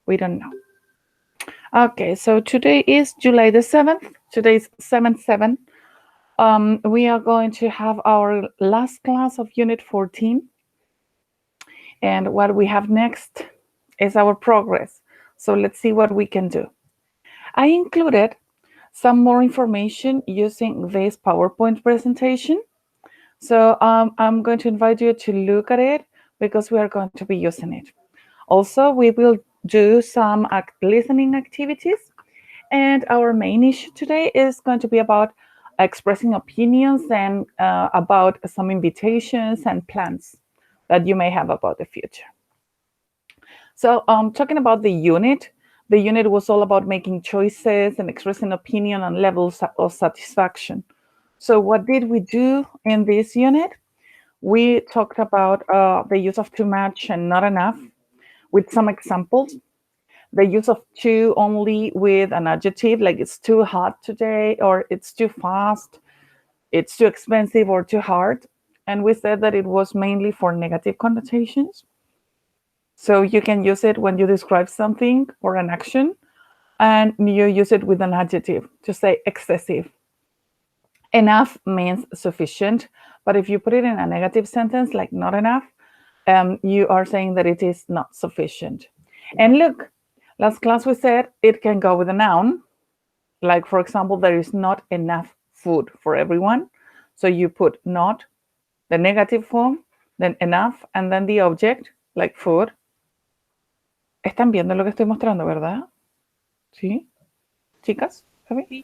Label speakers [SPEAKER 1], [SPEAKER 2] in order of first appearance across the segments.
[SPEAKER 1] We don't know. Okay, so today is July the 7th. Today is 7/7. We are going to have our last class of Unit 14. And what we have next is our progress. So let's see what we can do. I included some more information using this PowerPoint presentation. So I'm going to invite you to look at it because we are going to be using it. Also, we will do some listening activities. And our main issue today is going to be about expressing opinions and about some invitations and plans that you may have about the future. So talking about the unit was all about making choices and expressing opinion on levels of satisfaction. So what did we do in this unit? We talked about the use of too much and not enough with some examples. The use of too only with an adjective, like it's too hot today, or it's too fast, it's too expensive, or too hard. And we said that it was mainly for negative connotations. So you can use it when you describe something or an action, and you use it with an adjective to say excessive. Enough means sufficient, but if you put it in a negative sentence, like not enough, you are saying that it is not sufficient. And look, last class we said it can go with a noun. Like, for example, there is not enough food for everyone. So you put not, the negative form, then enough, and then the object, like food. ¿Están viendo lo que estoy mostrando, verdad? ¿Sí? Chicas?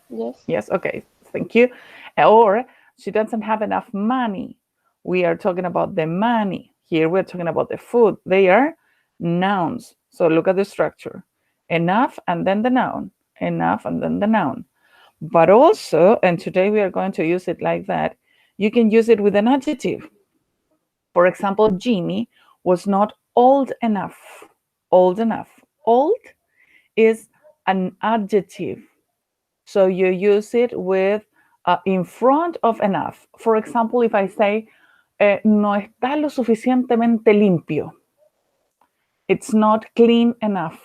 [SPEAKER 2] Yes.
[SPEAKER 1] Yes, okay, thank you. Or she doesn't have enough money. We are talking about the money. Here we're talking about the food. They are nouns. So look at the structure. Enough and then the noun. Enough and then the noun. But also, and today we are going to use it like that, you can use it with an adjective. For example, Jimmy was not old enough. Old enough. Old is an adjective. So you use it with in front of enough. For example, if I say, no está lo suficientemente limpio. It's not clean enough.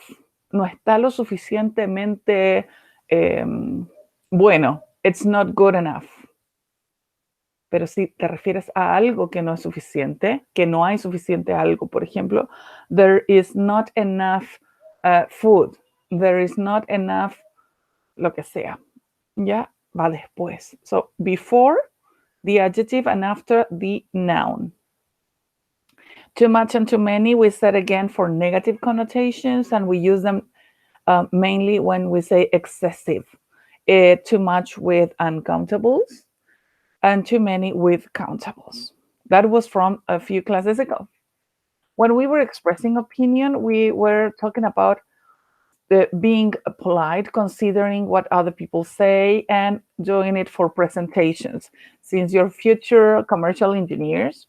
[SPEAKER 1] No está lo suficientemente bueno. It's not good enough. Pero si te refieres a algo que no es suficiente, que no hay suficiente algo, por ejemplo, there is not enough food. There is not enough lo que sea. Ya va después. So before the adjective and after the noun. Too much and too many, we said again for negative connotations, and we use them mainly when we say excessive. Too much with uncountables and too many with countables. That was from a few classes ago. When we were expressing opinion, we were talking about being polite, considering what other people say, and doing it for presentations. Since you're future commercial engineers,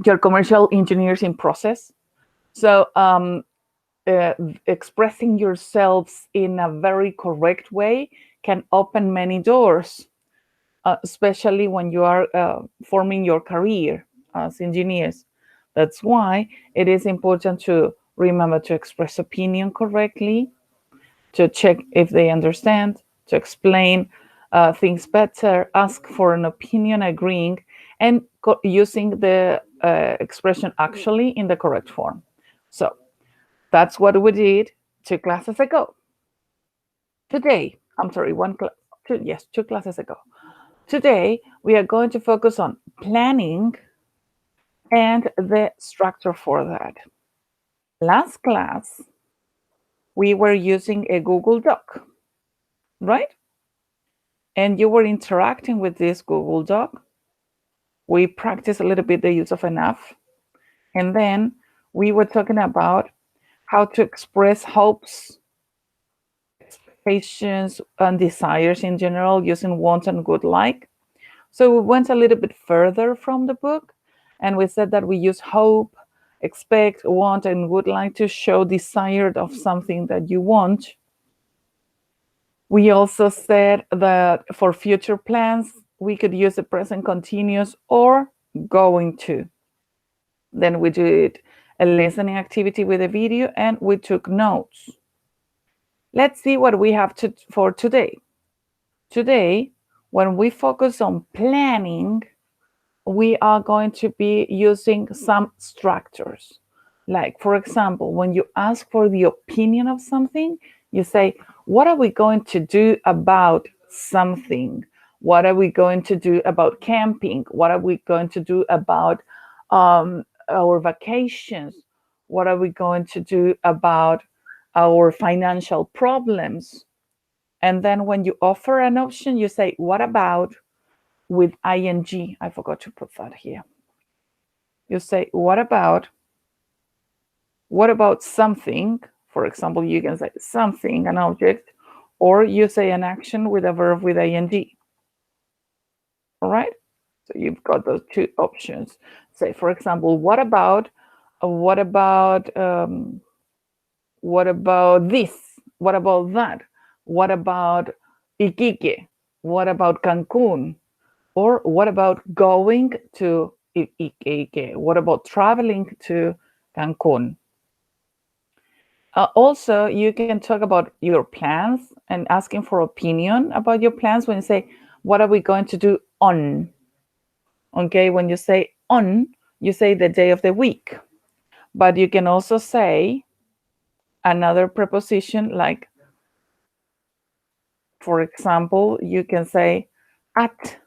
[SPEAKER 1] you're commercial engineers in process. So expressing yourselves in a very correct way can open many doors, especially when you are forming your career as engineers. That's why it is important to remember to express opinion correctly, to check if they understand, to explain things better, ask for an opinion, agreeing, and using the expression actually in the correct form. So that's what we did 2 classes ago. Today, I'm sorry, two classes ago. Today, we are going to focus on planning and the structure for that. Last class, we were using a Google Doc, right? And you were interacting with this Google Doc. We practiced a little bit the use of enough. And then we were talking about how to express hopes, expectations, and desires in general using want and would like. So we went a little bit further from the book, and we said that we use hope, expect, want, and would like to show desire of something that you want. We also said that for future plans, we could use the present continuous or going to. Then we did a listening activity with a video, and we took notes. Let's see what we have for today. Today, when we focus on planning, we are going to be using some structures. Like, for example, when you ask for the opinion of something, you say, what are we going to do about something? What are we going to do about camping? What are we going to do about our vacations? What are we going to do about our financial problems? And then when you offer an option, you say, what about with ing? I forgot to put that here. You say, what about something? For example, you can say something, an object, or you say an action with a verb with ing. All right? So you've got those two options. Say, for example, what about this? What about that? What about Iquique? What about Cancun? Or what about going to Iquique? What about traveling to Cancun? Also, you can talk about your plans and asking for opinion about your plans when you say, what are we going to do on? Okay, when you say on, you say the day of the week. But you can also say another preposition like, for example, you can say at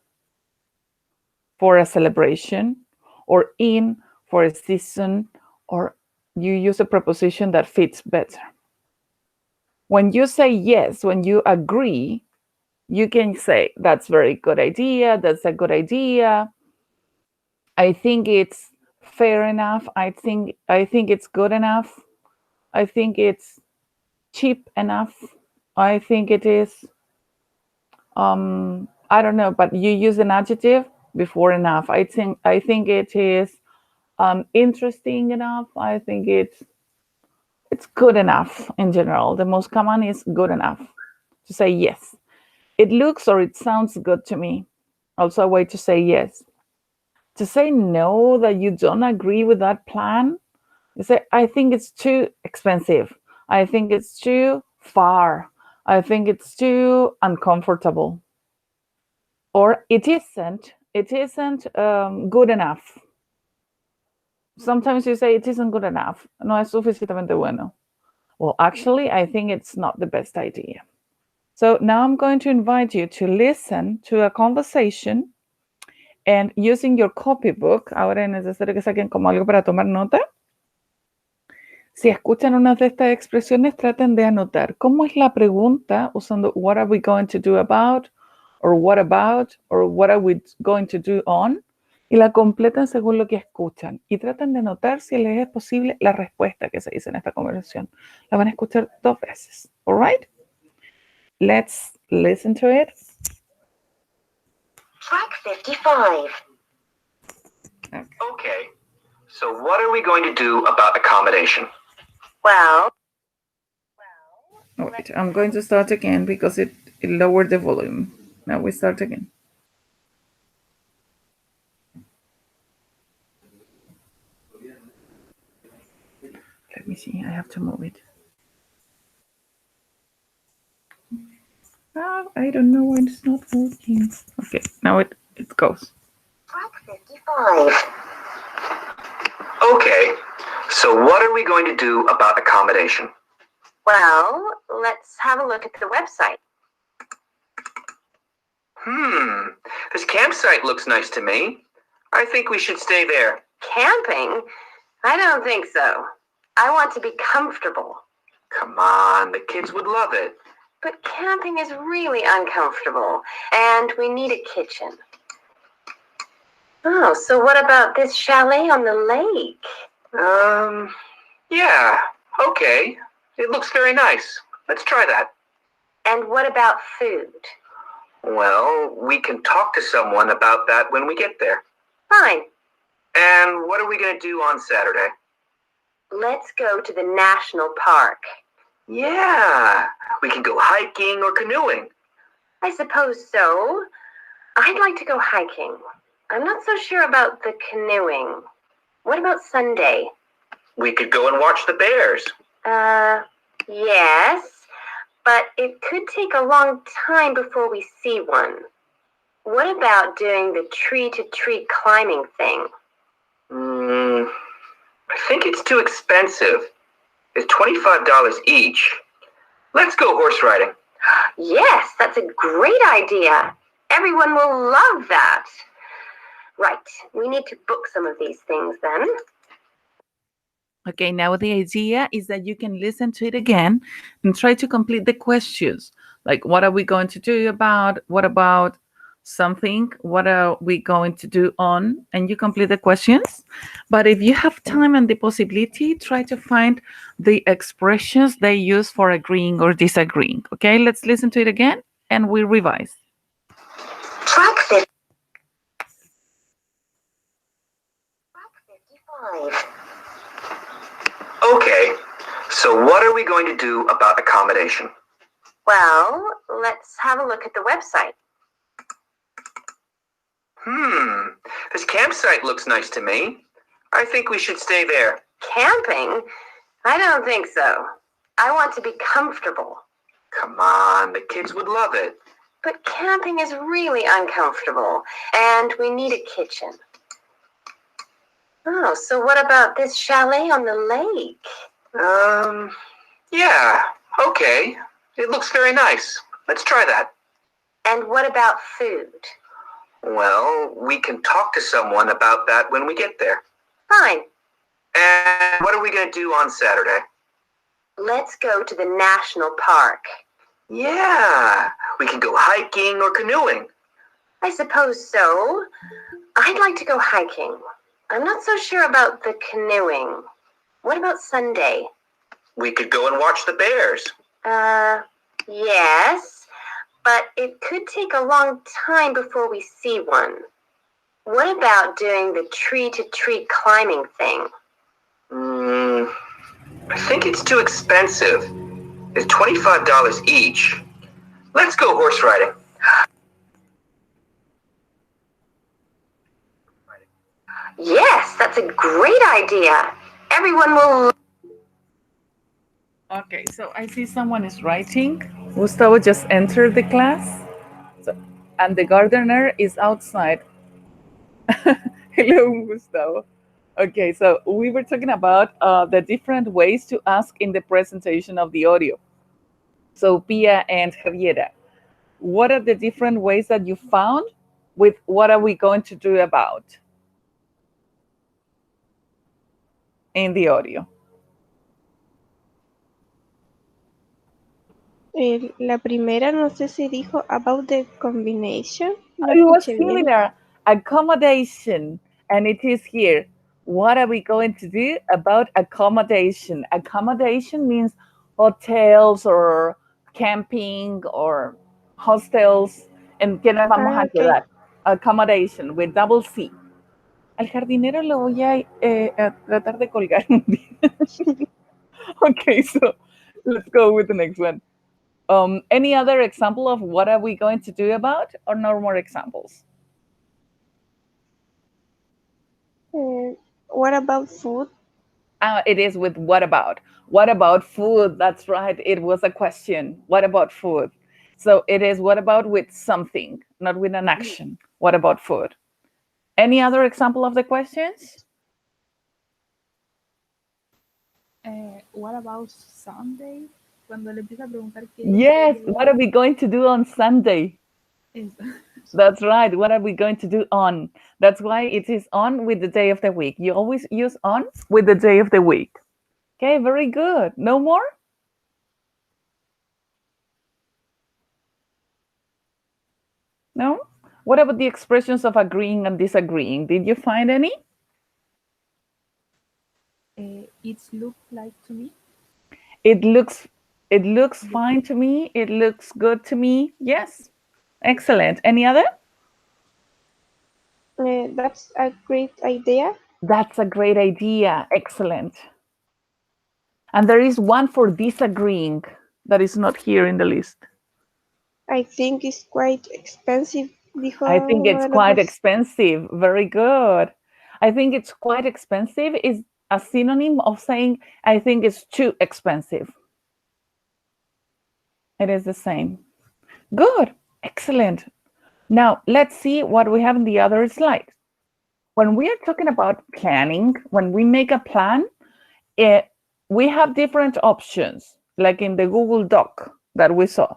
[SPEAKER 1] for a celebration, or in for a season, or you use a preposition that fits better. When you say yes, when you agree, you can say, that's a very good idea, that's a good idea. I think it's fair enough. I think it's good enough. I think it's cheap enough. I think it is, I don't know, but you use an adjective before enough. I think it is interesting enough. I think it's good enough in general. The most common is good enough, to say yes. It looks or it sounds good to me. Also a way to say yes. To say no, that you don't agree with that plan, you say, I think it's too expensive. I think it's too far. I think it's too uncomfortable. Or it isn't good enough. Sometimes you say it isn't good enough. No es suficientemente bueno. Well, actually, I think it's not the best idea. So now I'm going to invite you to listen to a conversation, and using your copybook, ahora es necesario que saquen como algo para tomar nota. Si escuchan una de estas expresiones, traten de anotar cómo es la pregunta usando what are we going to do about, or what are we going to do on, y la completan según lo que escuchan. Y traten de anotar, si les es posible, la respuesta que se dice en esta conversación. La van a escuchar 2 veces. All right? Let's listen to it.
[SPEAKER 2] Track 55.
[SPEAKER 3] Okay, so what are we going to do about accommodation?
[SPEAKER 2] Well,
[SPEAKER 1] Wait, I'm going to start again because it lowered the volume. Now we start again. Let me see, I have to move it. I don't know why it's not working. Okay, now it goes.
[SPEAKER 2] track 55.
[SPEAKER 3] Okay, so what are we going to do about accommodation?
[SPEAKER 2] Well, let's have a look at the website.
[SPEAKER 3] This campsite looks nice to me. I think we should stay there.
[SPEAKER 2] Camping? I don't think so. I want to be comfortable.
[SPEAKER 3] Come on, the kids would love it.
[SPEAKER 2] But camping is really uncomfortable, and we need a kitchen. Oh, so what about this chalet on the lake?
[SPEAKER 3] Yeah, okay. It looks very nice. Let's try that.
[SPEAKER 2] And what about food?
[SPEAKER 3] Well, we can talk to someone about that when we get there.
[SPEAKER 2] Fine.
[SPEAKER 3] And what are we going to do on Saturday?
[SPEAKER 2] Let's go to the national park.
[SPEAKER 3] Yeah, we can go hiking or canoeing.
[SPEAKER 2] I suppose so. I'd like to go hiking. I'm not so sure about the canoeing. What about Sunday?
[SPEAKER 3] We could go and watch the bears.
[SPEAKER 2] Yes, but it could take a long time before we see one. What about doing the tree-to-tree climbing thing?
[SPEAKER 3] I think it's too expensive. It's $25 each. Let's go horse riding.
[SPEAKER 2] Yes, that's a great idea. Everyone will love that. Right, we need to book some of these things then.
[SPEAKER 1] Okay, now the idea is that you can listen to it again and try to complete the questions. Like, what are we going to do about? What about something? What are we going to do on? And you complete the questions. But if you have time and the possibility, try to find the expressions they use for agreeing or disagreeing. Okay, let's listen to it again and we revise.
[SPEAKER 2] Track 55.
[SPEAKER 3] Okay, so what are we going to do about accommodation?
[SPEAKER 2] Well, let's have a look at the website.
[SPEAKER 3] This campsite looks nice to me. I think we should stay there.
[SPEAKER 2] Camping? I don't think so. I want to be comfortable.
[SPEAKER 3] Come on, the kids would love it.
[SPEAKER 2] But camping is really uncomfortable, and we need a kitchen. Oh, so what about this chalet on the lake?
[SPEAKER 3] Yeah, okay. It looks very nice. Let's try that.
[SPEAKER 2] And what about food?
[SPEAKER 3] Well, we can talk to someone about that when we get there.
[SPEAKER 2] Fine.
[SPEAKER 3] And what are we going to do on Saturday?
[SPEAKER 2] Let's go to the national park.
[SPEAKER 3] Yeah, we can go hiking or canoeing.
[SPEAKER 2] I suppose so. I'd like to go hiking. I'm not so sure about the canoeing. What about Sunday?
[SPEAKER 3] We could go and watch the bears.
[SPEAKER 2] Yes, but it could take a long time before we see one. What about doing the tree-to-tree climbing thing?
[SPEAKER 3] I think it's too expensive. It's $25 each. Let's go horse riding.
[SPEAKER 2] Yes, that's a great idea. Everyone will...
[SPEAKER 1] Okay, so I see someone is writing. Gustavo just entered the class, and the gardener is outside. Hello, Gustavo. Okay, so we were talking about the different ways to ask in the presentation of the audio. So Pia and Javiera, what are the different ways that you found with what are we going to do about in the audio?
[SPEAKER 4] La primera, no sé si dijo about the combination. No
[SPEAKER 1] It was
[SPEAKER 4] escuché bien.
[SPEAKER 1] similar. Accommodation, and it is here. What are we going to do about accommodation? Accommodation means hotels or camping or hostels. ¿En qué nos vamos a
[SPEAKER 4] ok.
[SPEAKER 1] quedar? Accommodation with double C. Al jardinero lo voy a tratar de colgar un día. Okay, so let's go with the next one. Any other example of what are we going to do about, or no more examples?
[SPEAKER 4] What about food?
[SPEAKER 1] It is with what about? What about food? That's right. It was a question. What about food? So it is what about with something, not with an action. What about food? Any other example of the questions?
[SPEAKER 5] What about Sunday? Cuando le empieza a preguntar qué
[SPEAKER 1] Yes. What are we going to do on Sunday?
[SPEAKER 5] es.
[SPEAKER 1] That's right. What are we going to do on? That's why it is on with the day of the week. You always use on with the day of the week. Okay, very good. No more? No? What about the expressions of agreeing and disagreeing? Did you find any?
[SPEAKER 5] It looks like to me.
[SPEAKER 1] It looks fine to me. It looks good to me. Yes. Excellent. Any other?
[SPEAKER 4] That's a great idea.
[SPEAKER 1] That's a great idea. Excellent. And there is one for disagreeing that is not here in the list.
[SPEAKER 4] I think it's quite expensive. Dijo
[SPEAKER 1] I think it's
[SPEAKER 4] uno de
[SPEAKER 1] quite
[SPEAKER 4] los-
[SPEAKER 1] expensive. Very good. I think it's quite expensive is a synonym of saying, I think it's too expensive. It is the same. Good. Excellent. Now, let's see what we have in the other slide. When we are talking about planning, when we make a plan, we have different options, like in the Google Doc that we saw.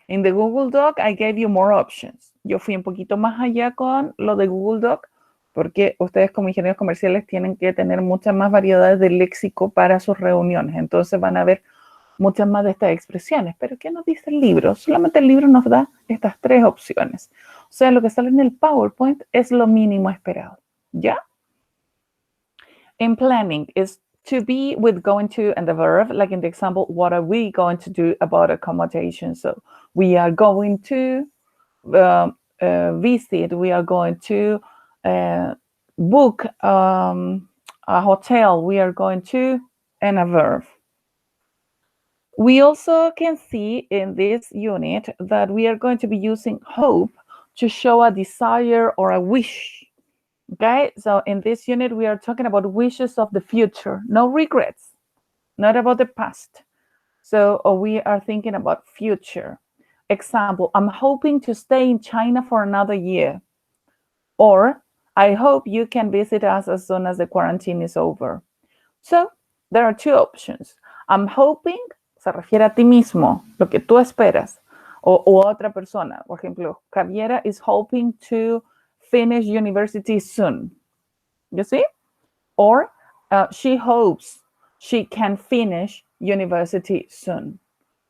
[SPEAKER 1] In the Google Doc, I gave you more options. Yo fui un poquito más allá con lo de Google Doc, porque ustedes como ingenieros comerciales tienen que tener muchas más variedades de léxico para sus reuniones. Entonces van a ver muchas más de estas expresiones. Pero ¿qué nos dice el libro? Solamente el libro nos da estas 3 opciones. O sea, lo que sale en el PowerPoint es lo mínimo esperado. ¿Ya? In planning is to be with going to and the verb, like in the example, what are we going to do about accommodation? So we are going to visit, we are going to book a hotel, we are going to, and a verb. We also can see in this unit that we are going to be using hope to show a desire or a wish. Okay, so in this unit, we are talking about wishes of the future, no regrets, not about the past. So we are thinking about future. Example, I'm hoping to stay in China for another year. Or, I hope you can visit us as soon as the quarantine is over. So, there are 2 options. I'm hoping, se refiere a ti mismo, lo que tú esperas, o otra persona. Por ejemplo, Javiera is hoping to finish university soon. You see? Or she hopes she can finish university soon.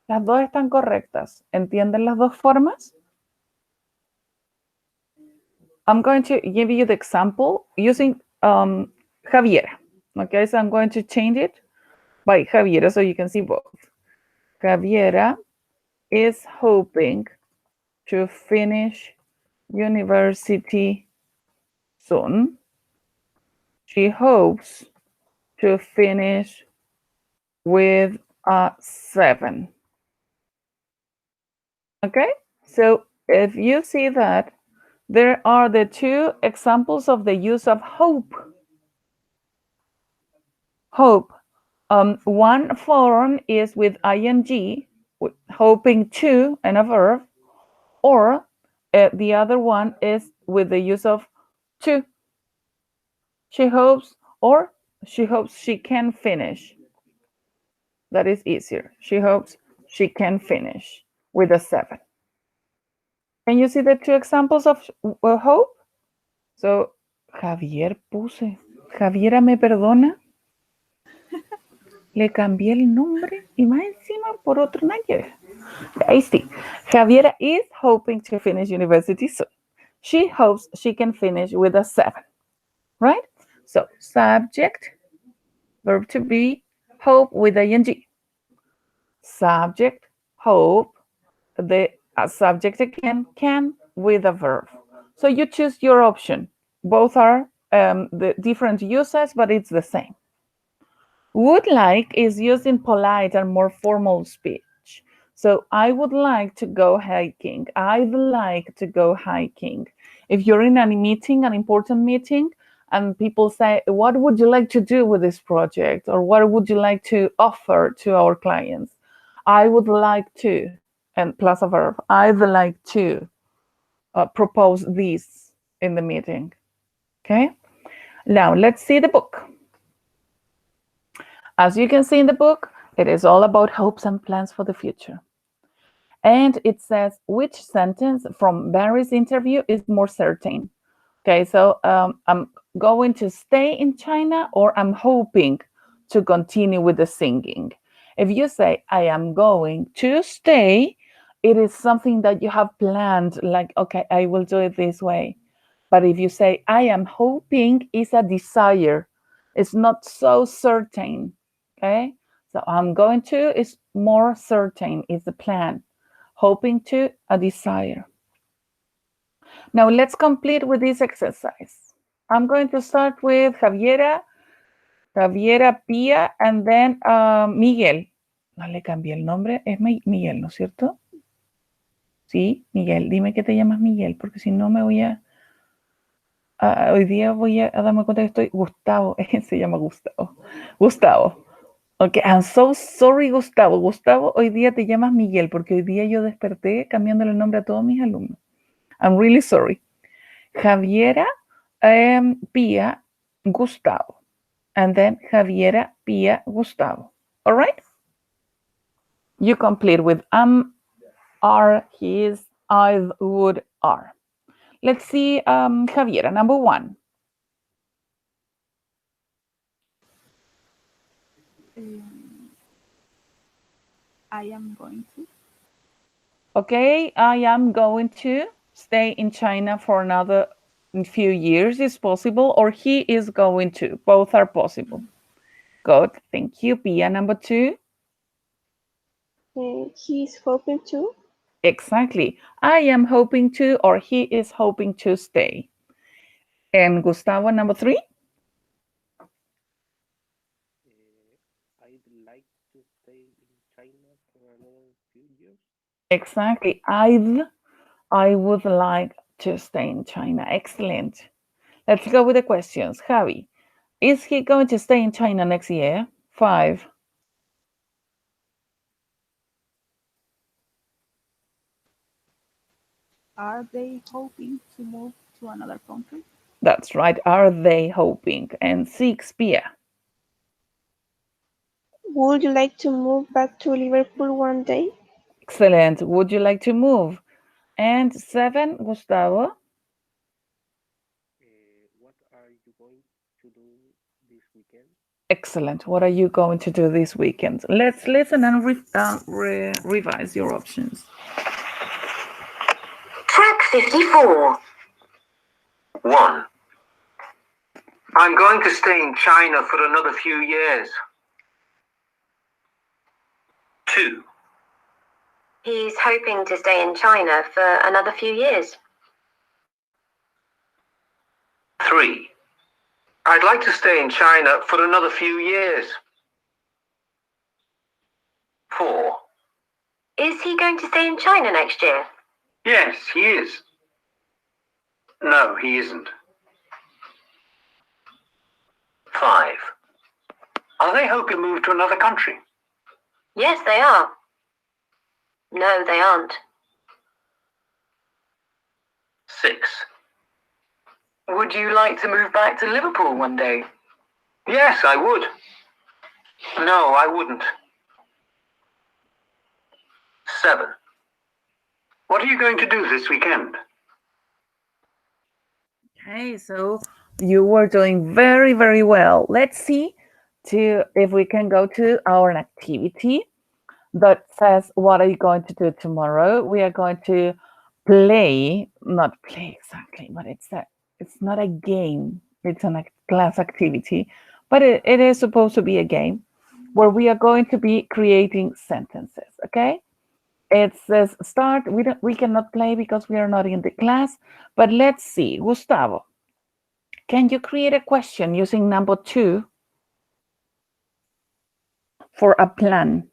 [SPEAKER 1] Las dos están correctas. ¿Entienden las dos formas? I'm going to give you the example using Javiera. Okay, so I'm going to change it by Javiera so you can see both. Javiera is hoping to finish university soon. She hopes to finish with a 7. Okay, so if you see that, there are the 2 examples of the use of hope. Hope. One form is with ing, hoping to, and a verb, or the other one is with the use of to. She hopes, or she hopes she can finish. That is easier. She hopes she can finish with a 7. Can you see the 2 examples of hope? So, Javier puse. Javiera, ¿me perdona? Le cambié el nombre y más encima por otro nadie. Ahí sí. Javiera is hoping to finish university soon. She hopes she can finish with a 7. Right? So, subject, verb to be, hope with ing. Subject, hope, the subject again, can with a verb. So you choose your option. Both are the different uses, but it's the same. Would like is used in polite and more formal speech. So I would like to go hiking. I'd like to go hiking. If you're in a meeting, an important meeting, and people say, what would you like to do with this project? Or what would you like to offer to our clients? I would like to, and plus a verb, I'd like to propose this in the meeting. Okay? Now, let's see the book. As you can see in the book, it is all about hopes and plans for the future. And it says, which sentence from Barry's interview is more certain? Okay, so I'm going to stay in China, or I'm hoping to continue with the singing. If you say, I am going to stay, it is something that you have planned, like, okay, I will do it this way. But if you say, I am hoping, it's a desire. It's not so certain, okay? So I'm going to is more certain, is the plan. Hoping to, a desire. Now let's complete with this exercise. I'm going to start with Javiera, Pia, and then Miguel. No le cambié el nombre, es Miguel, ¿no es cierto? Sí, Miguel, dime que te llamas Miguel, porque si no me voy a Hoy día voy a darme cuenta que estoy Gustavo. Se llama Gustavo. Gustavo. Ok, I'm so sorry, Gustavo. Gustavo, hoy día te llamas Miguel porque hoy día yo desperté cambiándole el nombre a todos mis alumnos. I'm really sorry. Javiera, Pia, Gustavo. And then Javiera, Pia, Gustavo. All right? You complete with are, his, I, would, are. Let's see, Javiera, number 1.
[SPEAKER 5] I am going to.
[SPEAKER 1] Okay, I am going to stay in China for another few years is possible, or he is going to. Both are possible. Good, thank you. Pia, number 2.
[SPEAKER 4] He's hoping to.
[SPEAKER 1] Exactly. I am hoping to, or he is hoping to stay. And Gustavo, number 3.
[SPEAKER 6] I'd like to stay in China for another few years.
[SPEAKER 1] Exactly. I would like to stay in China. Excellent. Let's go with the questions. Javi, is he going to stay in China next year? 5.
[SPEAKER 5] Are they hoping to move to another country?
[SPEAKER 1] That's right. Are they hoping? And 6, Pia.
[SPEAKER 4] Would you like to move back to Liverpool one day?
[SPEAKER 1] Excellent. Would you like to move? And 7, Gustavo.
[SPEAKER 6] What are you going to do this weekend?
[SPEAKER 1] Excellent. What are you going to do this weekend? Let's listen and revise your options.
[SPEAKER 2] Track 54.
[SPEAKER 3] 1. I'm going to stay in China for another few years. 2.
[SPEAKER 2] He's hoping to stay in China for another few years.
[SPEAKER 3] 3. I'd like to stay in China for another few years. 4.
[SPEAKER 2] Is he going to stay in China next year?
[SPEAKER 3] Yes, he is. No, he isn't. 5. Are they hoping to move to another country?
[SPEAKER 2] Yes, they are. No, they aren't.
[SPEAKER 3] 6.
[SPEAKER 7] Would you like to move back to Liverpool one day?
[SPEAKER 3] Yes, I would. No, I wouldn't. 7. What are you going to do this weekend?
[SPEAKER 1] Okay, so you were doing very, very well. Let's see if we can go to our activity that says, what are you going to do tomorrow? We are going to play, not play exactly, but it's not a game. It's a class activity, but it is supposed to be a game where we are going to be creating sentences, okay? It says start. We cannot play because we are not in the class, but let's see. Gustavo, can you create a question using number 2 for a plan?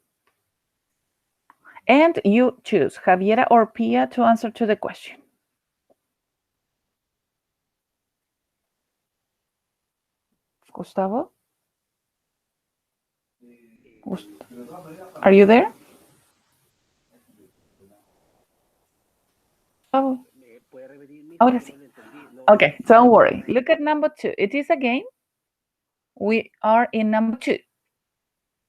[SPEAKER 1] And you choose Javiera or Pia to answer to the question. Gustavo? Are you there? Oh. Ahora sí. Okay, don't worry. Look at number 2. It is a game. We are in number 2.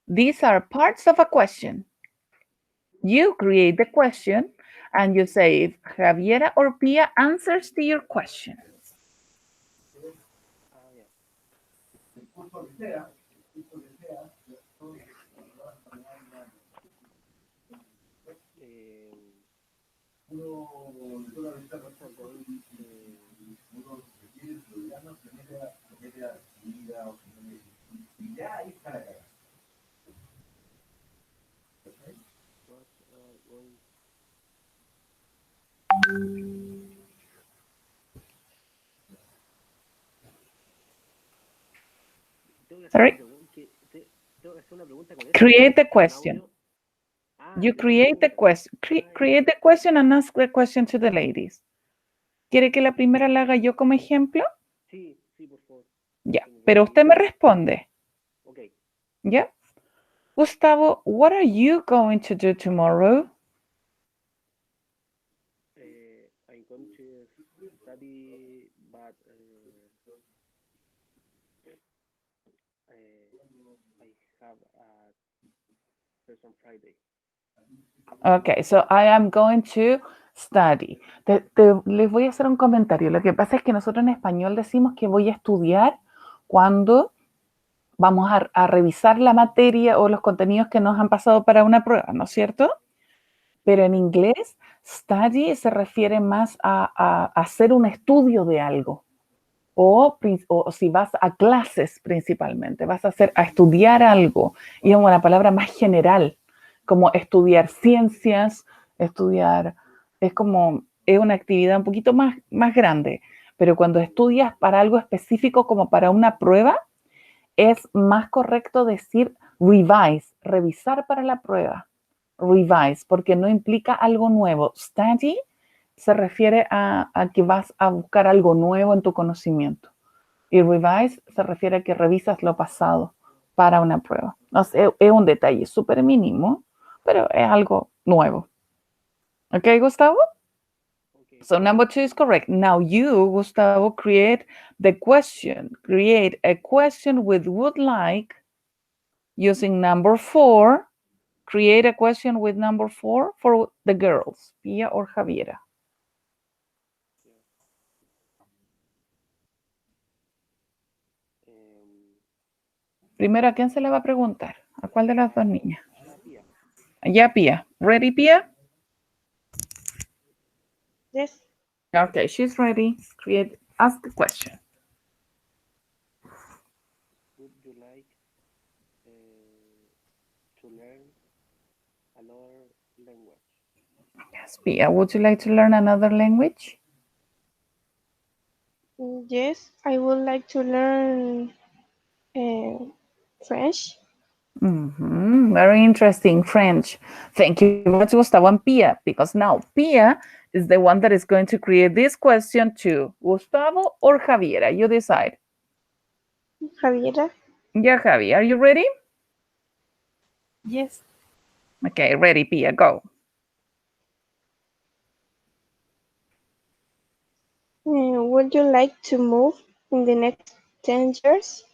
[SPEAKER 1] These are parts of a question. You create the question and you say if Javiera or Pia answers to your question. Sorry? Create the question. You create the question. Create the question and ask the question to the ladies. ¿Quiere que la primera la haga yo como ejemplo?
[SPEAKER 6] Sí, sí, por favor.
[SPEAKER 1] Ya, pero usted me responde.
[SPEAKER 6] Ok.
[SPEAKER 1] ¿Ya? Gustavo, what are you going to do tomorrow?
[SPEAKER 6] I'm going to study, but I have a test on Friday.
[SPEAKER 1] Okay, so I am going to study. Les voy a hacer un comentario. Lo que pasa es que nosotros en español decimos que voy a estudiar cuando vamos a revisar la materia o los contenidos que nos han pasado para una prueba, ¿no es cierto? Pero en inglés, study se refiere más a hacer un estudio de algo. O si vas a clases principalmente, vas a estudiar algo. Y es una palabra más general, como estudiar ciencias, estudiar, es una actividad un poquito más grande. Pero cuando estudias para algo específico, como para una prueba, es más correcto decir revise, revisar para la prueba. Revise, porque no implica algo nuevo. Study se refiere a que vas a buscar algo nuevo en tu conocimiento. Y revise se refiere a que revisas lo pasado para una prueba. No sé, es un detalle súper mínimo, pero es algo nuevo. ¿Ok, Gustavo?
[SPEAKER 6] Okay.
[SPEAKER 1] So number 2 is correct. Now you, Gustavo, create the question. Create a question with would like using number 4. Create a question with number 4 for the girls, Pia or Javiera. Primero, ¿a quién se le va a preguntar? ¿A cuál de las dos niñas?
[SPEAKER 6] Pia.
[SPEAKER 1] Ya, Pia. Ready, Pia?
[SPEAKER 4] Yes.
[SPEAKER 1] Okay, she's ready. Ask the question.
[SPEAKER 6] Would you like to learn another language?
[SPEAKER 1] Yes, Pia. Would you like to learn another language?
[SPEAKER 4] Yes, I would like to learn French.
[SPEAKER 1] Very interesting, French. Thank you very much, Gustavo and Pia, because now Pia is the one that is going to create this question to Gustavo or Javiera. You decide.
[SPEAKER 4] Javiera.
[SPEAKER 1] Yeah, Javi, are you ready?
[SPEAKER 5] Yes.
[SPEAKER 1] Okay, ready, Pia, go.
[SPEAKER 4] Would you like to move in the next 10 years?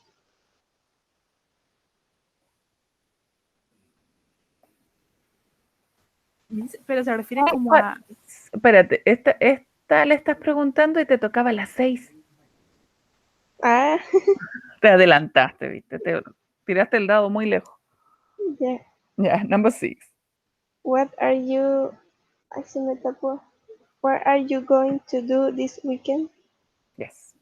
[SPEAKER 5] Pero se refiere como a...
[SPEAKER 1] Espérate, esta le estás preguntando y te tocaba las 6.
[SPEAKER 4] Ah,
[SPEAKER 1] Te adelantaste, ¿viste? Te tiraste el dado muy lejos.
[SPEAKER 4] yeah.
[SPEAKER 1] Yeah, number 6.
[SPEAKER 4] What are you... Ay, se me tapó. What are you going to do this weekend?
[SPEAKER 1] Yes.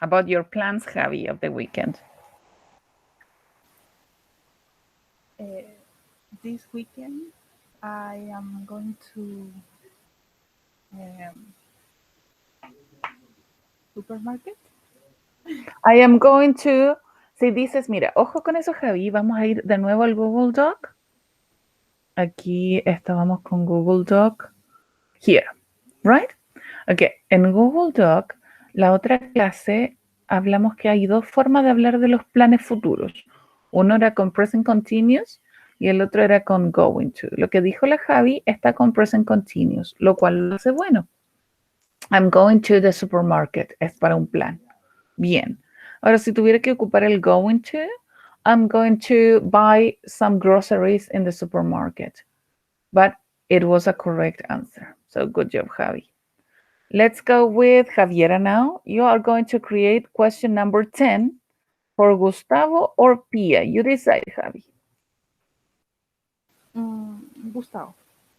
[SPEAKER 1] About your plans, Javi, of the weekend.
[SPEAKER 5] This weekend, I am going to supermarket.
[SPEAKER 1] I am going to... Si dices, mira, ojo con eso, Javi, vamos a ir de nuevo al Google Doc. Aquí estábamos con Google Doc. Here, right? Ok, en Google Doc, la otra clase, hablamos que hay dos formas de hablar de los planes futuros. Uno era con present continuous y el otro era con going to. Lo que dijo la Javi está con present continuous, lo cual lo hace bueno. I'm going to the supermarket. Es para un plan. Bien. Ahora, si tuviera que ocupar el going to, I'm going to buy some groceries in the supermarket. But it was a correct answer. So good job, Javi. Let's go with Javiera now. You are going to create question number 10 for Gustavo or Pia. You decide, Javi.
[SPEAKER 5] Gustavo.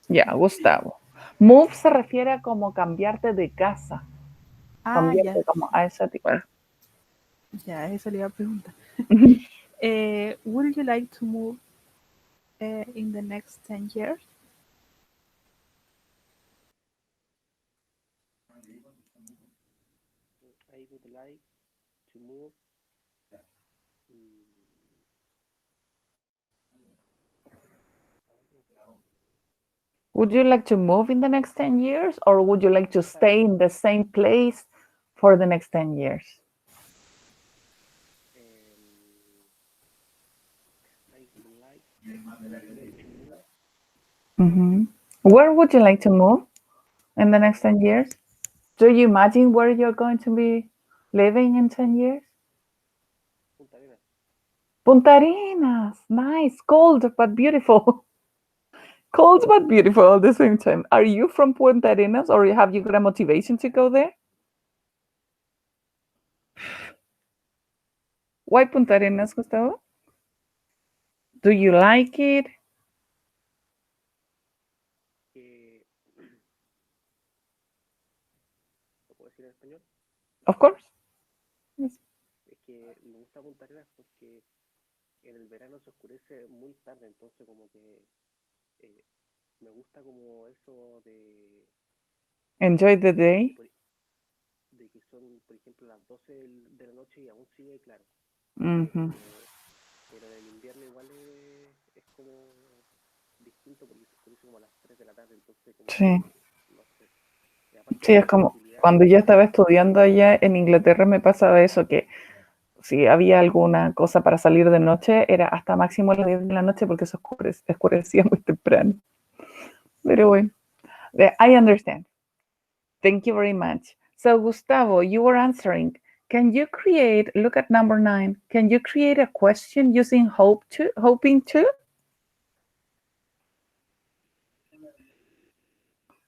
[SPEAKER 1] Ya, Gustavo. Move se refiere a como cambiarte de casa. Cambiarte
[SPEAKER 5] Ya.
[SPEAKER 1] como a ese tipo.
[SPEAKER 5] Ya, eso le iba a preguntar. Would you like to move in the next 10 years?
[SPEAKER 6] I would like to move.
[SPEAKER 1] Would you like to move in the next 10 years or would you like to stay in the same place for the next 10 years?
[SPEAKER 6] I would like to move.
[SPEAKER 1] Mhm. Where would you like to move in the next 10 years? Do you imagine where you're going to be living in 10 years?
[SPEAKER 6] Punta Arenas.
[SPEAKER 1] Punta Arenas. Nice. Cold but beautiful. Cold but beautiful at the same time. Are you from Punta Arenas or have you got a motivation to go there? Why Punta Arenas, Gustavo? Do you like it?
[SPEAKER 6] Que, ¿lo puedo decir en español?
[SPEAKER 1] Of course.
[SPEAKER 6] Es que me gusta Punta Arenas porque en el verano se oscurece muy tarde, entonces como que me gusta como eso
[SPEAKER 1] Enjoy the day.
[SPEAKER 6] de que son, por ejemplo, las 12 de la noche y aún sigue claro.
[SPEAKER 1] Mhm.
[SPEAKER 6] Pero en el invierno igual es como distinto porque se oscurece como a las 3 de la tarde, entonces como
[SPEAKER 1] Sí.
[SPEAKER 6] que, no sé. Y aparte
[SPEAKER 1] Sí,
[SPEAKER 6] la
[SPEAKER 1] es como
[SPEAKER 6] visibilidad,
[SPEAKER 1] cuando yo estaba estudiando allá en Inglaterra me pasaba eso, que si había alguna cosa para salir de noche era hasta máximo las 10 de la noche porque se oscurecía muy temprano. Pero bueno, I understand. Thank you very much. So Gustavo, you were answering. Can you create, look at number 9, can you create a question using hoping to?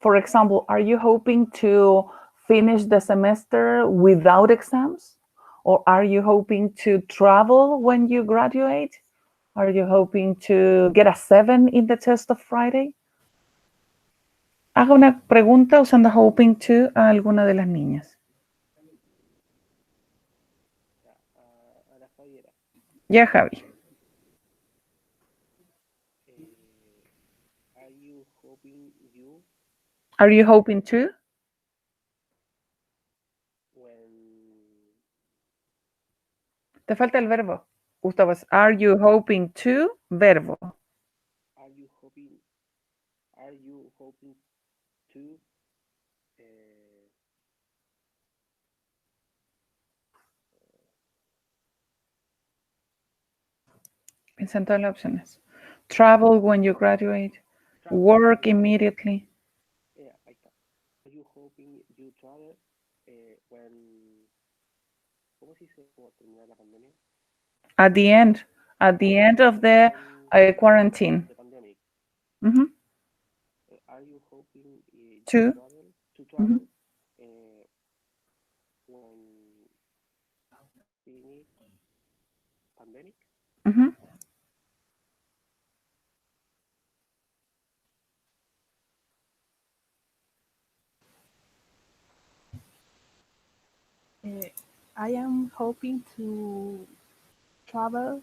[SPEAKER 1] For example, are you hoping to finish the semester without exams? Or are you hoping to travel when you graduate? Are you hoping to get a 7 in the test of Friday? Haga una pregunta usando hoping to a alguna de las niñas.
[SPEAKER 6] a la Javiera.
[SPEAKER 1] Ya, Javi.
[SPEAKER 6] Are you hoping you
[SPEAKER 1] Are you hoping to?
[SPEAKER 6] when
[SPEAKER 1] Te falta el verbo. Gustavo, es, are you hoping to? Verbo.
[SPEAKER 6] are you hoping to
[SPEAKER 1] Piensa en todas las opciones. Travel when you graduate.
[SPEAKER 6] travel?
[SPEAKER 1] Work immediately.
[SPEAKER 6] Ahí está. Are you hoping you travel when ¿cómo se dice cuando termina la pandemia?
[SPEAKER 1] At the end of the quarantine.
[SPEAKER 6] The pandemic.
[SPEAKER 1] Mhm.
[SPEAKER 6] Are you hoping
[SPEAKER 1] To?
[SPEAKER 6] to travel when finish pandemic?
[SPEAKER 1] Mhm.
[SPEAKER 5] I am hoping to travel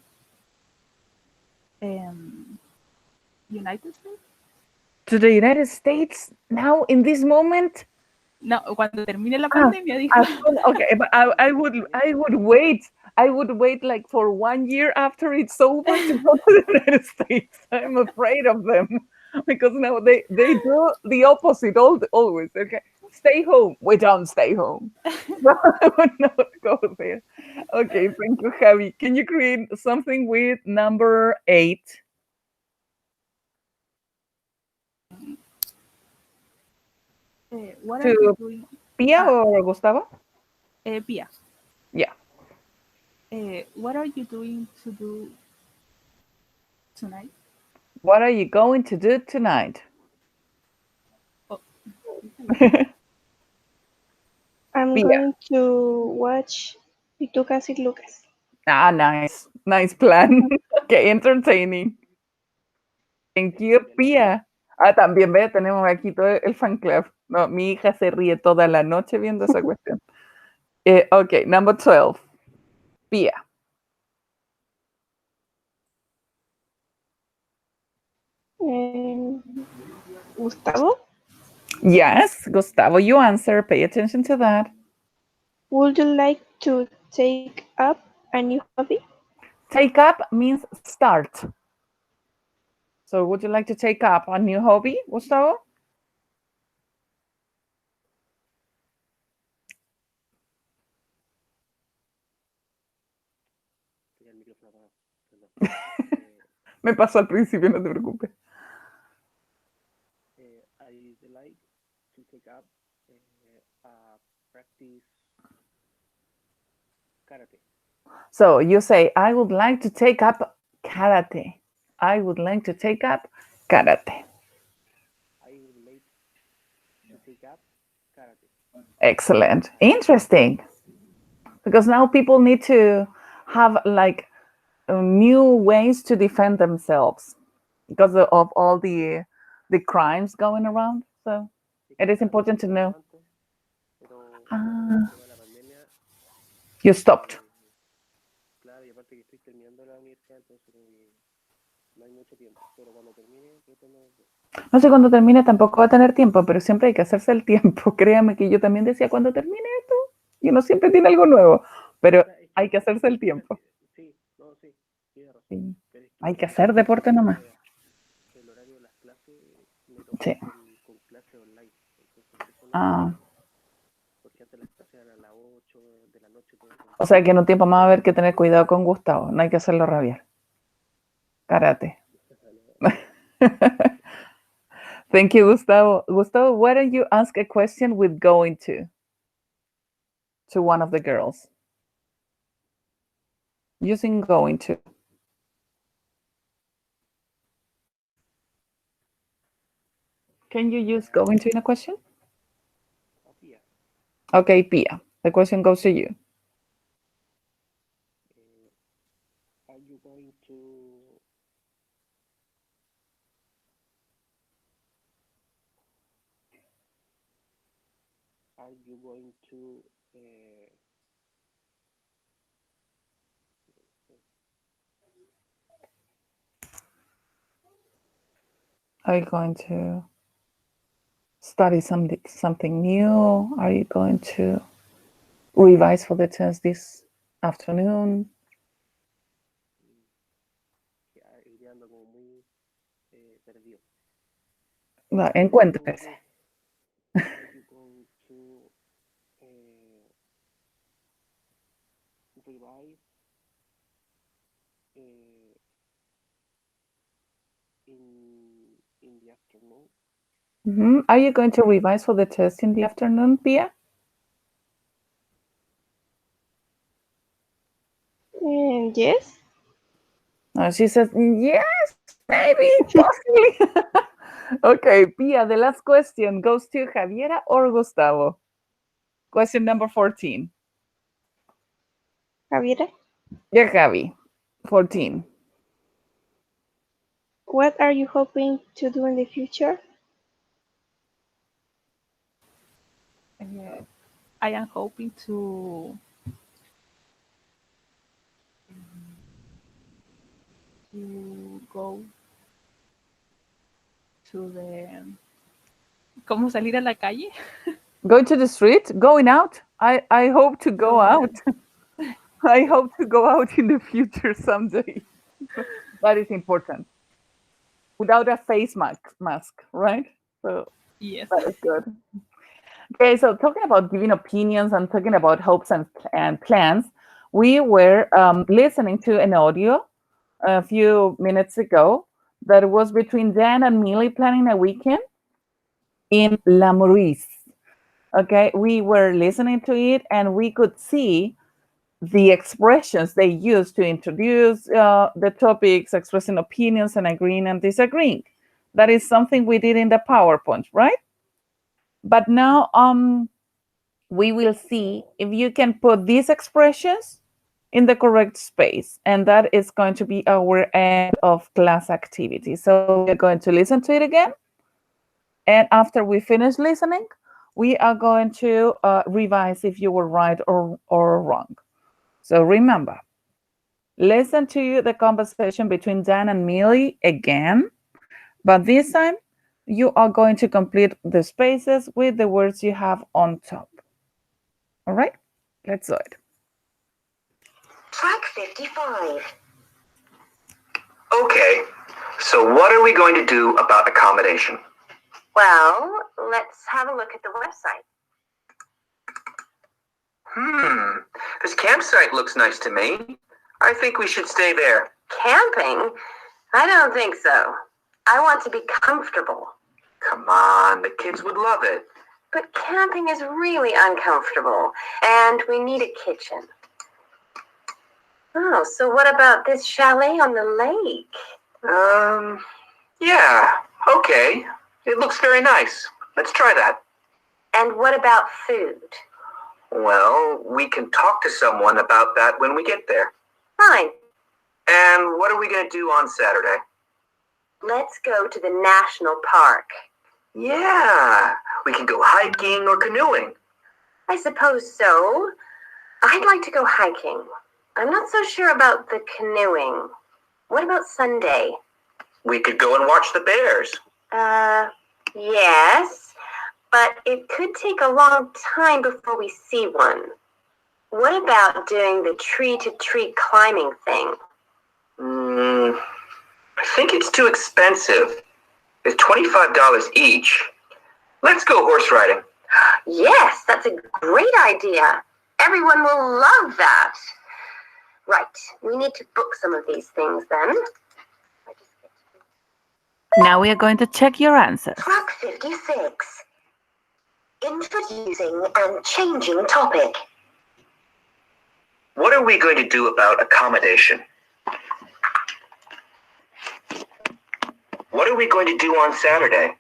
[SPEAKER 5] United States.
[SPEAKER 1] To the United States now in this moment?
[SPEAKER 5] No, cuando termine la pandemia, dijo.
[SPEAKER 1] Okay, but I would wait. I would wait like for 1 year after it's over to go to the United States. I'm afraid of them because now they do the opposite always. Okay, stay home. We don't stay home. So I would not go there. Okay, thank you, Javi. Can you create something with number 8?
[SPEAKER 5] What
[SPEAKER 1] To
[SPEAKER 5] are you doing?
[SPEAKER 1] Pia or Gustavo?
[SPEAKER 5] Pia.
[SPEAKER 1] Yeah.
[SPEAKER 5] What are you doing to do tonight?
[SPEAKER 1] What are you going to do tonight?
[SPEAKER 5] Oh.
[SPEAKER 4] I'm
[SPEAKER 1] Pia.
[SPEAKER 4] going to watch Pitucas y Lucas.
[SPEAKER 1] Ah, nice plan. Okay, entertaining. Thank you, Pia. Ah, también ve, tenemos aquí todo el fan club. No, mi hija se ríe toda la noche viendo esa cuestión. Okay, number 12. Pia.
[SPEAKER 4] Gustavo,
[SPEAKER 1] Yes, Gustavo, you answer. Pay attention to that.
[SPEAKER 4] would you like to take up a new hobby?
[SPEAKER 1] Take up means start. So would you like to take up a new hobby, Gustavo? Me pasó al principio, no te preocupes.
[SPEAKER 6] I like to take up practice karate.
[SPEAKER 1] So you say, I would like to take up karate. I would like to take up karate.
[SPEAKER 6] I would like to take up karate.
[SPEAKER 1] Excellent. Interesting. Because now people need to have like new ways to defend themselves because of all the crimes going around. So it is important to know.
[SPEAKER 6] Antes, pero
[SPEAKER 1] Ah.
[SPEAKER 6] con el tema de la pandemia,
[SPEAKER 1] You stopped.
[SPEAKER 6] claro, y aparte que estoy terminando la universidad, entonces como que no hay mucho tiempo. Pero cuando termine, yo tengo...
[SPEAKER 1] No sé cuándo termine, tampoco va a tener tiempo, pero siempre hay que hacerse el tiempo. Créame que yo también decía, cuando termine esto, y uno siempre tiene algo nuevo, pero
[SPEAKER 6] O sea, es que-
[SPEAKER 1] hay que hacerse el tiempo.
[SPEAKER 6] Sí, no, sí, tiene razón.
[SPEAKER 1] Sí.
[SPEAKER 6] Pero es
[SPEAKER 1] Hay que hacer deporte nomás.
[SPEAKER 6] El horario de las clases me toca
[SPEAKER 1] Sí.
[SPEAKER 6] con clases online. Entonces, eso no
[SPEAKER 1] Ah,
[SPEAKER 6] porque antes las clases eran a las 8 de la noche. Todo el tiempo.
[SPEAKER 1] o sea que en un tiempo más va a haber que tener cuidado con Gustavo, no hay que hacerlo rabiar. Karate. Thank you, Gustavo. Gustavo, why don't you ask a question with going to one of the girls? Using going to. Can you use going to in a question?
[SPEAKER 6] Pia,
[SPEAKER 1] Okay, Pia, the question goes to you.
[SPEAKER 6] are you going to
[SPEAKER 1] Are you going to study something new? Are you going to revise for the test this afternoon?
[SPEAKER 6] iría ando como muy perdido.
[SPEAKER 1] No, encuéntrese.
[SPEAKER 6] Are you going to revise in the afternoon?
[SPEAKER 1] Mhm. Are you going to revise for the test in the afternoon, Pia?
[SPEAKER 4] Yes.
[SPEAKER 1] She says, yes, maybe, possibly. Okay, Pia, the last question goes to Javiera or Gustavo. Question number 14.
[SPEAKER 4] Javiera,
[SPEAKER 1] Yeah, Javi, 14.
[SPEAKER 4] what are you hoping to do in the future?
[SPEAKER 5] I am hoping to go to the ¿cómo salir a la calle?
[SPEAKER 1] Going to the street, going out. I hope to go out. I hope to go out in the future someday. That is important. Without a face mask, right? So
[SPEAKER 5] Yes.
[SPEAKER 1] that is good. Okay, so talking about giving opinions and talking about hopes and plans, we were listening to an audio a few minutes ago that was between Dan and Millie planning a weekend in La Maurice. Okay, we were listening to it and we could see the expressions they use to introduce the topics, expressing opinions and agreeing and disagreeing. That is something we did in the PowerPoint, right? But now we will see if you can put these expressions in the correct space, and that is going to be our end of class activity. So we're going to listen to it again, and after we finish listening, we are going to revise if you were right or wrong. So remember, listen to the conversation between Dan and Millie again, but this time you are going to complete the spaces with the words you have on top. All right, let's do it.
[SPEAKER 2] Track 55.
[SPEAKER 3] Okay, so what are we going to do about accommodation?
[SPEAKER 2] Well, let's have a look at the website.
[SPEAKER 3] This campsite looks nice to me. I think we should stay there.
[SPEAKER 2] Camping? I don't think so. I want to be comfortable.
[SPEAKER 3] Come on, the kids would love it.
[SPEAKER 2] But camping is really uncomfortable, and we need a kitchen. Oh, so what about this chalet on the lake?
[SPEAKER 3] Yeah, okay. It looks very nice. Let's try that.
[SPEAKER 2] And what about food?
[SPEAKER 3] Well, we can talk to someone about that when we get there.
[SPEAKER 2] Fine.
[SPEAKER 3] And what are we going to do on Saturday?
[SPEAKER 2] Let's go to the national park.
[SPEAKER 3] Yeah, we can go hiking or canoeing.
[SPEAKER 2] I suppose so. I'd like to go hiking. I'm not so sure about the canoeing. What about Sunday?
[SPEAKER 3] We could go and watch the bears.
[SPEAKER 2] Yes, but it could take a long time before we see one. What about doing the tree-to-tree climbing thing?
[SPEAKER 3] I think it's too expensive. It's $25 each. Let's go horse riding.
[SPEAKER 2] Yes, that's a great idea. Everyone will love that. Right, we need to book some of these things then.
[SPEAKER 1] Now we are going to check your answers.
[SPEAKER 2] Track 56. Introducing and changing topic.
[SPEAKER 3] What are we going to do about accommodation? What are we going to do on Saturday?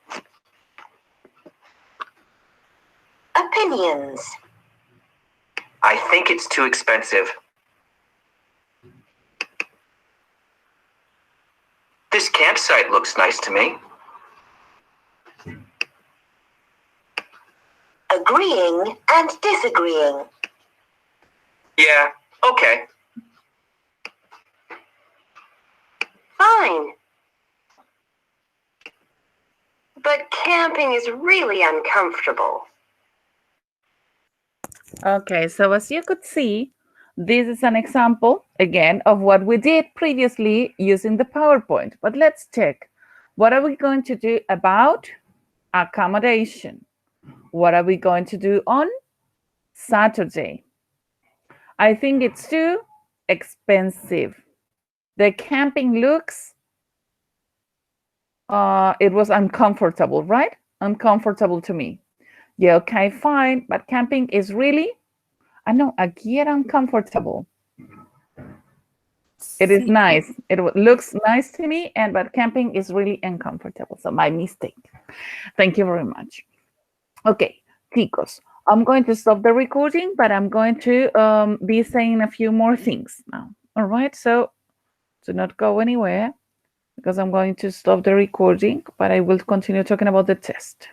[SPEAKER 2] Opinions.
[SPEAKER 3] I think it's too expensive. This campsite looks nice to me.
[SPEAKER 2] Agreeing and disagreeing.
[SPEAKER 3] Yeah, okay.
[SPEAKER 2] Fine. But camping is really uncomfortable.
[SPEAKER 1] Okay, so as you could see, this is an example, again, of what we did previously using the PowerPoint. But let's check. What are we going to do about accommodation? What are we going to do on Saturday? I think it's too expensive. The camping looks, it was uncomfortable, right? Uncomfortable to me. Yeah, okay, fine. But camping is really, I know, aquí era uncomfortable. It is nice. It looks nice to me, but camping is really uncomfortable. So my mistake. Thank you very much. Okay, chicos, I'm going to stop the recording, but I'm going to be saying a few more things now. All right, so do not go anywhere because I'm going to stop the recording, but I will continue talking about the test.